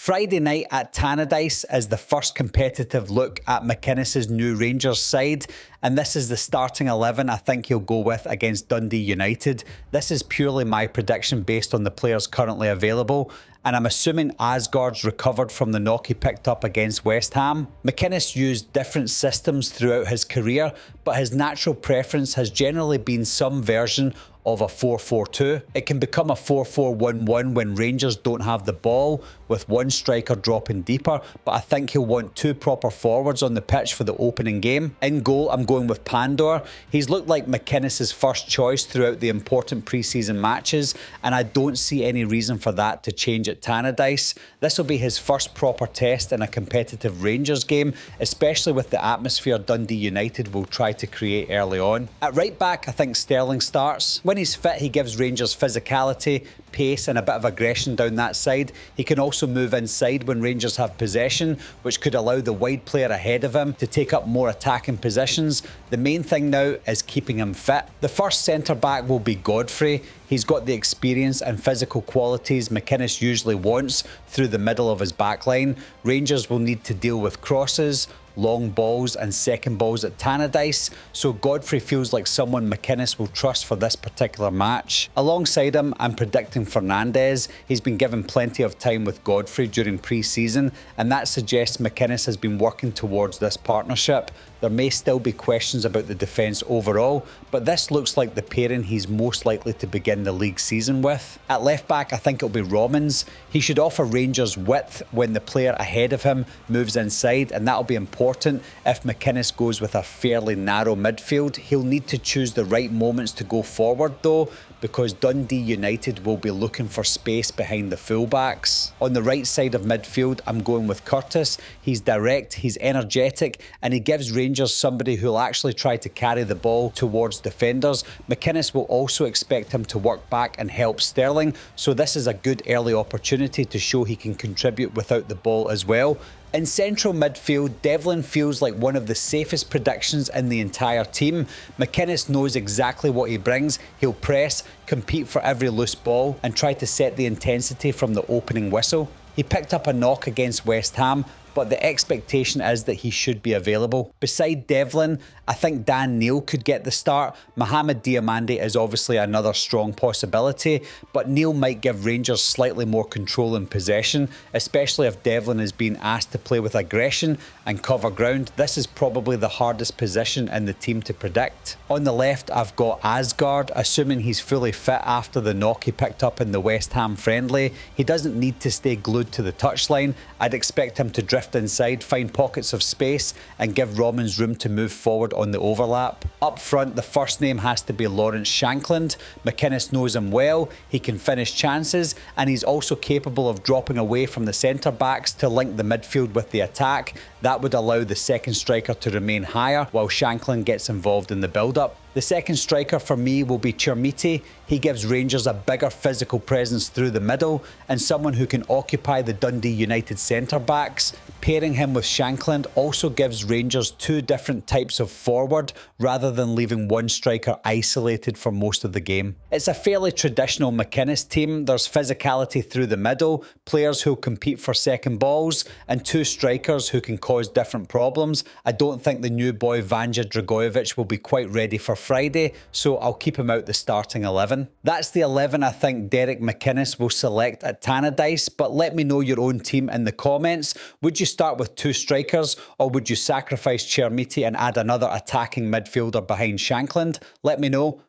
Friday night at Tannadice is the first competitive look at McInnes' new Rangers side, and this is the starting 11 I think he'll go with against Dundee United. This is purely my prediction based on the players currently available, and I'm assuming Aasgaard's recovered from the knock he picked up against West Ham. McInnes used different systems throughout his career, but his natural preference has generally been some version of a 4-4-2. It can become a 4-4-1-1 when Rangers don't have the ball, with one striker dropping deeper, but I think he'll want two proper forwards on the pitch for the opening game. In goal, I'm going with Pandor. He's looked like McInnes' first choice throughout the important pre-season matches, and I don't see any reason for that to change at Tannadice. This will be his first proper test in a competitive Rangers game, especially with the atmosphere Dundee United will try to create early on. At right back, I think Sterling starts. When he's fit, he gives Rangers physicality, pace and a bit of aggression down that side. He can also move inside when Rangers have possession, which could allow the wide player ahead of him to take up more attacking positions. The main thing now is keeping him fit. The first centre-back will be Godfrey. He's got the experience and physical qualities McInnes usually wants through the middle of his backline. Rangers will need to deal with crosses, long balls and second balls at Tannadice, so Godfrey feels like someone McInnes will trust for this particular match. Alongside him, I'm predicting Fernandes. He's been given plenty of time with Godfrey during pre-season, and that suggests McInnes has been working towards this partnership. There may still be questions about the defence overall, but this looks like the pairing he's most likely to begin the league season with. At left back, I think it'll be Romans. He should offer Rangers width when the player ahead of him moves inside, and that'll be important if McInnes goes with a fairly narrow midfield. He'll need to choose the right moments to go forward though, because Dundee United will be looking for space behind the fullbacks. On the right side of midfield, I'm going with Curtis. He's direct, he's energetic, and he gives Rangers somebody who'll actually try to carry the ball towards defenders. McInnes will also expect him to work back and help Sterling, so this is a good early opportunity to show he can contribute without the ball as well. In central midfield, Devlin feels like one of the safest predictions in the entire team. McInnes knows exactly what he brings. He'll press, compete for every loose ball and try to set the intensity from the opening whistle. He picked up a knock against West Ham, but the expectation is that he should be available. Beside Devlin, I think Dan Neil could get the start. Mohamed Diamande is obviously another strong possibility, but Neil might give Rangers slightly more control in possession, especially if Devlin is being asked to play with aggression and cover ground. This is probably the hardest position in the team to predict. On the left, I've got Aasgaard, assuming he's fully fit after the knock he picked up in the West Ham friendly. He doesn't need to stay glued to the touchline. I'd expect him to drift inside, find pockets of space and give Romans room to move forward on the overlap. Up front, the first name has to be Lawrence Shankland. McInnes knows him well, he can finish chances, and he's also capable of dropping away from the centre backs to link the midfield with the attack. That would allow the second striker to remain higher while Shankland gets involved in the build-up. The second striker for me will be Chermiti. He gives Rangers a bigger physical presence through the middle and someone who can occupy the Dundee United centre-backs. Pairing him with Shankland also gives Rangers two different types of forward rather than leaving one striker isolated for most of the game. It's a fairly traditional McInnes team. There's physicality through the middle, players who'll compete for second balls, and two strikers who can cause different problems. I don't think the new boy Vanja Dragojevic will be quite ready for Friday, so I'll keep him out the starting 11. That's the 11 I think Derek McInnes will select at Tannadice, but let me know your own team in the comments. Would you start with two strikers, or would you sacrifice Chermiti and add another attacking midfielder behind Shankland? Let me know.